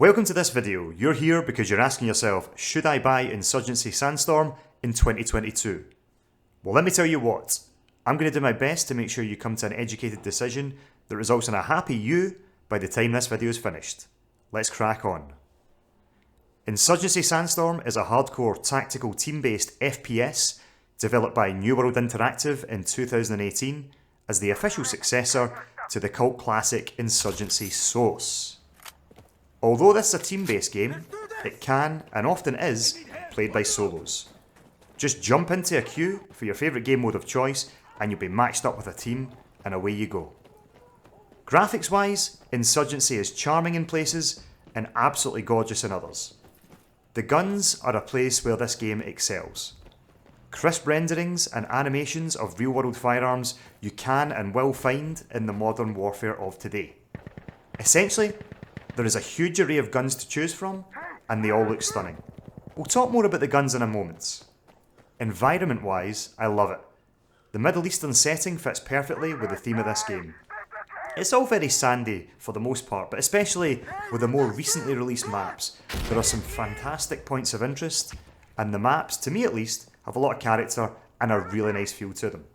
Welcome to this video. You're here because you're asking yourself, should I buy Insurgency Sandstorm in 2022? Well, let me tell you what. I'm going to do my best to make sure you come to an educated decision that results in a happy you by the time this video is finished. Let's crack on. Insurgency Sandstorm is a hardcore tactical team-based FPS developed by New World Interactive in 2018 as the official successor to the cult classic Insurgency Source. Although this is a team-based game, it can, and often is, played by solos. Just jump into a queue for your favourite game mode of choice and you'll be matched up with a team, and away you go. Graphics wise, Insurgency is charming in places and absolutely gorgeous in others. The guns are a place where this game excels. Crisp renderings and animations of real-world firearms you can and will find in the modern warfare of today. Essentially, there is a huge array of guns to choose from, and they all look stunning. We'll talk more about the guns in a moment. Environment wise, I love it. The Middle Eastern setting fits perfectly with the theme of this game. It's all very sandy for the most part, but especially with the more recently released maps, there are some fantastic points of interest, and the maps, to me at least, have a lot of character and a really nice feel to them.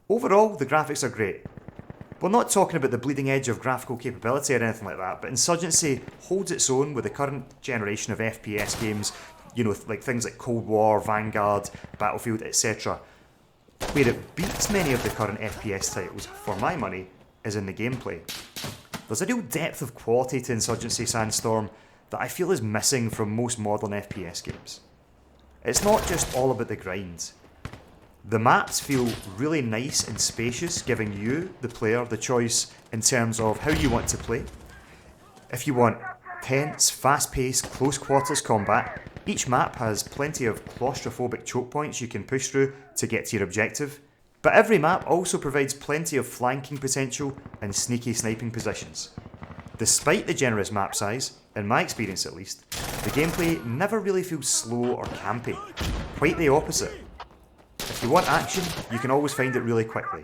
Overall, the graphics are great. We're not talking about the bleeding edge of graphical capability or anything like that, but Insurgency holds its own with the current generation of FPS games, like things like Cold War, Vanguard, Battlefield, etc. Where it beats many of the current FPS titles, for my money, is in the gameplay. There's a real depth of quality to Insurgency Sandstorm that I feel is missing from most modern FPS games. It's not just all about the grind. The maps feel really nice and spacious, giving you, the player, the choice in terms of how you want to play. If you want tense, fast-paced, close quarters combat, each map has plenty of claustrophobic choke points you can push through to get to your objective, but every map also provides plenty of flanking potential and sneaky sniping positions. Despite the generous map size, in my experience at least, the gameplay never really feels slow or campy. Quite the opposite. If you want action, you can always find it really quickly.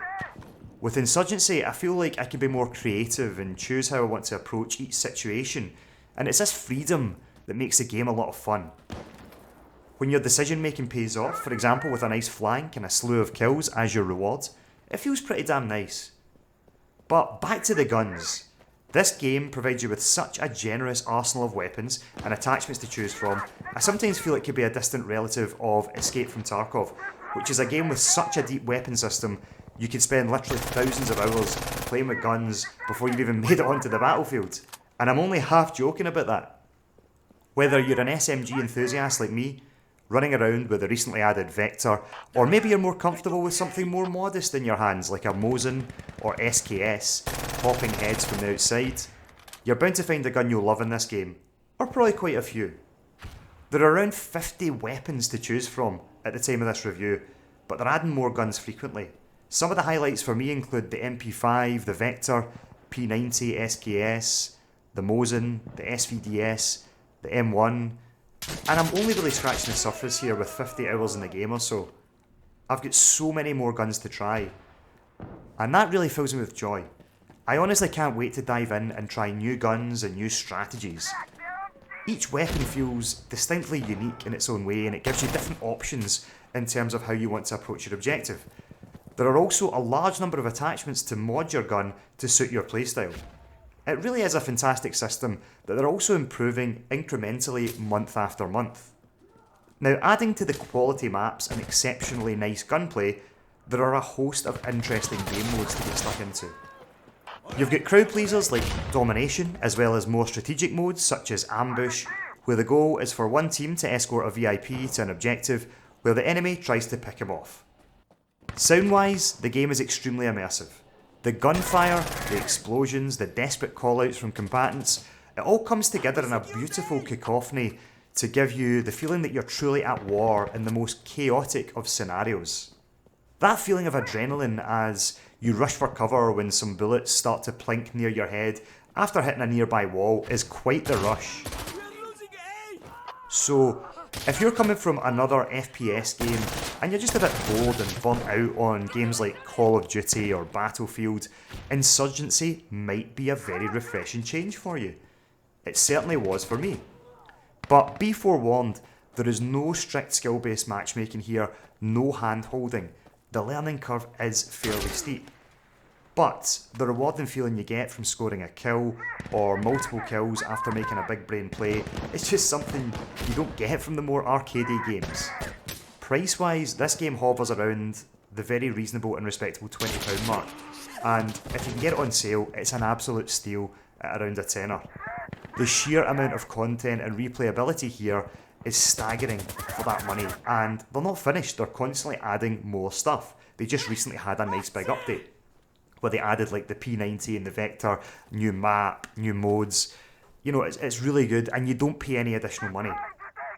With Insurgency, I feel like I can be more creative and choose how I want to approach each situation, and it's this freedom that makes the game a lot of fun. When your decision making pays off, for example with a nice flank and a slew of kills as your reward, it feels pretty damn nice. But back to the guns. This game provides you with such a generous arsenal of weapons and attachments to choose from, I sometimes feel it could be a distant relative of Escape from Tarkov, which is a game with such a deep weapon system, you could spend literally thousands of hours playing with guns before you've even made it onto the battlefield. And I'm only half joking about that. Whether you're an SMG enthusiast like me, running around with the recently added Vector, or maybe you're more comfortable with something more modest in your hands like a Mosin or SKS, popping heads from the outside, you're bound to find a gun you'll love in this game, or probably quite a few. There are around 50 weapons to choose from at the time of this review, but they're adding more guns frequently. Some of the highlights for me include the MP5, the Vector, P90, SKS, the Mosin, the SVDS, the M1, and I'm only really scratching the surface here with 50 hours in the game or so. I've got so many more guns to try, and that really fills me with joy. I honestly can't wait to dive in and try new guns and new strategies. Each weapon feels distinctly unique in its own way, and it gives you different options in terms of how you want to approach your objective. There are also a large number of attachments to mod your gun to suit your playstyle. It really is a fantastic system that they're also improving incrementally month after month. Now, adding to the quality maps and exceptionally nice gunplay, there are a host of interesting game modes to get stuck into. You've got crowd pleasers like Domination, as well as more strategic modes such as Ambush, where the goal is for one team to escort a VIP to an objective where the enemy tries to pick him off. Sound-wise, the game is extremely immersive. The gunfire, the explosions, the desperate callouts from combatants, it all comes together in a beautiful cacophony to give you the feeling that you're truly at war in the most chaotic of scenarios. That feeling of adrenaline as you rush for cover when some bullets start to plink near your head after hitting a nearby wall is quite the rush. So, if you're coming from another FPS game and you're just a bit bored and burnt out on games like Call of Duty or Battlefield, Insurgency might be a very refreshing change for you. It certainly was for me. But be forewarned, there is no strict skill-based matchmaking here, no hand-holding. The learning curve is fairly steep. But the rewarding feeling you get from scoring a kill or multiple kills after making a big brain play is just something you don't get from the more arcadey games. Price-wise, this game hovers around the very reasonable and respectable £20 mark, and if you can get it on sale, it's an absolute steal at around a tenner. The sheer amount of content and replayability here is staggering for that money, and they're not finished, they're constantly adding more stuff. They just recently had a nice big update where they added like the P90 and the Vector, new map, new modes. You know, it's really good, and you don't pay any additional money.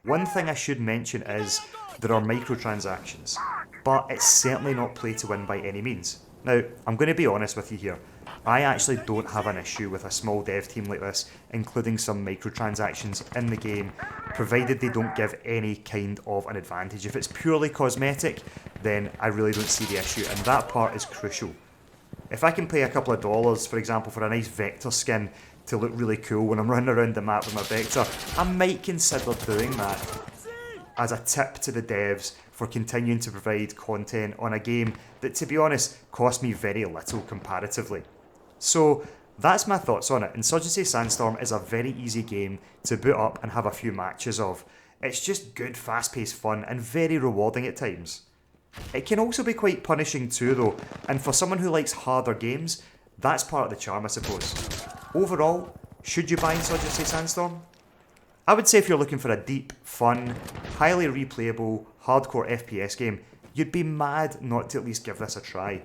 One thing I should mention is there are microtransactions, but it's certainly not play to win by any means. Now, I'm going to be honest with you here. I actually don't have an issue with a small dev team like this including some microtransactions in the game, provided they don't give any kind of an advantage. If it's purely cosmetic, then I really don't see the issue, and that part is crucial. If I can pay a couple of dollars, for example, for a nice Vector skin to look really cool when I'm running around the map with my Vector, I might consider doing that as a tip to the devs for continuing to provide content on a game that, to be honest, cost me very little comparatively. So that's my thoughts on it. Insurgency Sandstorm is a very easy game to boot up and have a few matches of. It's just good, fast-paced fun and very rewarding at times. It can also be quite punishing too though, and for someone who likes harder games, that's part of the charm I suppose. Overall, should you buy Insurgency Sandstorm? I would say if you're looking for a deep, fun, highly replayable, hardcore FPS game, you'd be mad not to at least give this a try.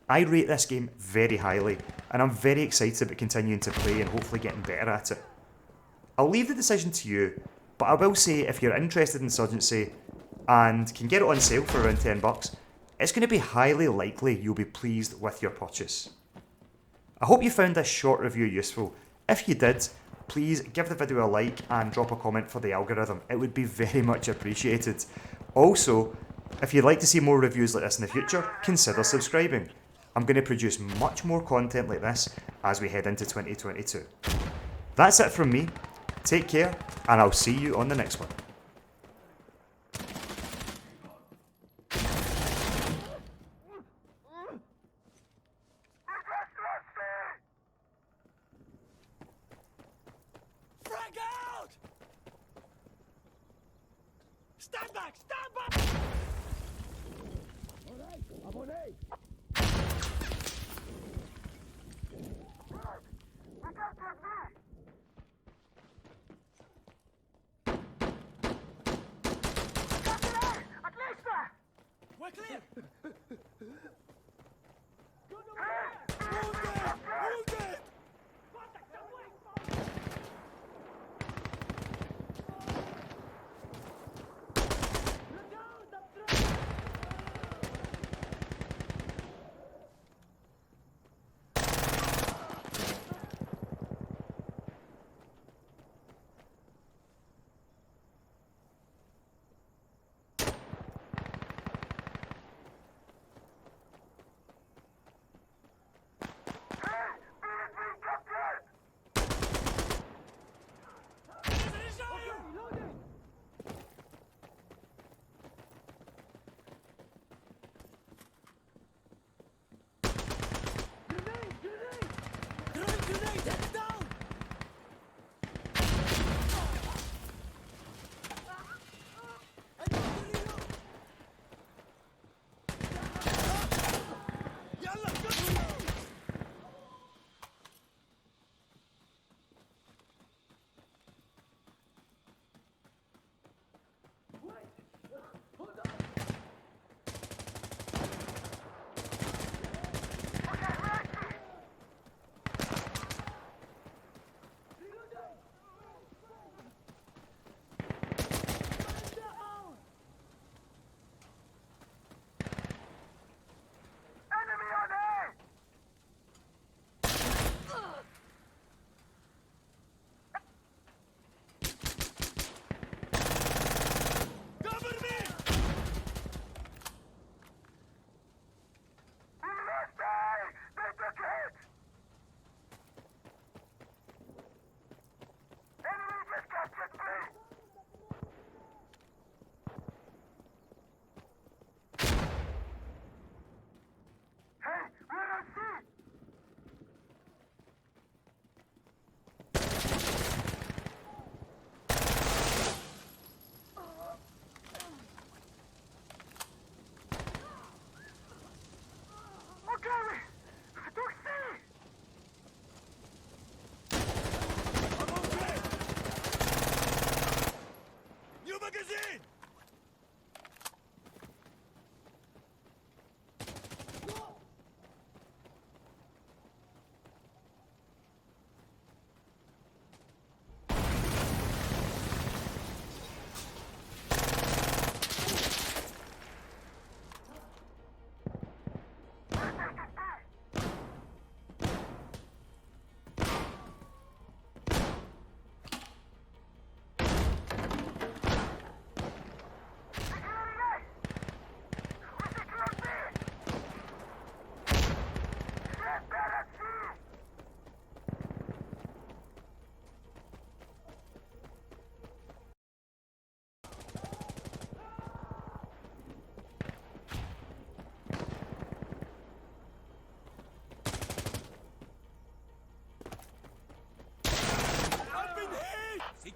I rate this game very highly, and I'm very excited about continuing to play and hopefully getting better at it. I'll leave the decision to you, but I will say if you're interested in Insurgency and can get it on sale for around $10, it's going to be highly likely you'll be pleased with your purchase. I hope you found this short review useful. If you did, please give the video a like and drop a comment for the algorithm. It would be very much appreciated. Also, if you'd like to see more reviews like this in the future, consider subscribing. I'm going to produce much more content like this as we head into 2022. That's it from me. Take care, and I'll see you on the next one. Stand back! Stand back! Abonnez! We're clear! Wounded!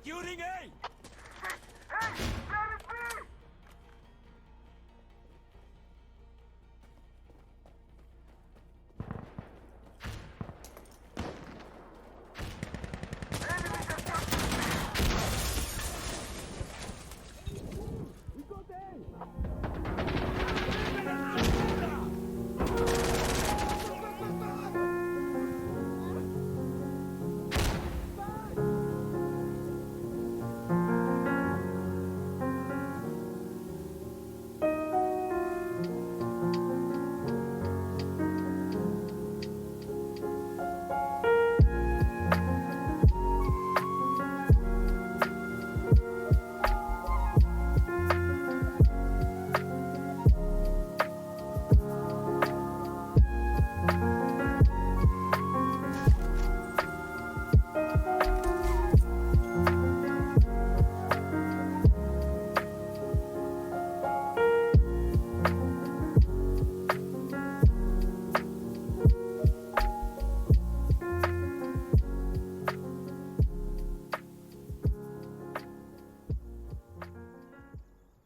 Securing A!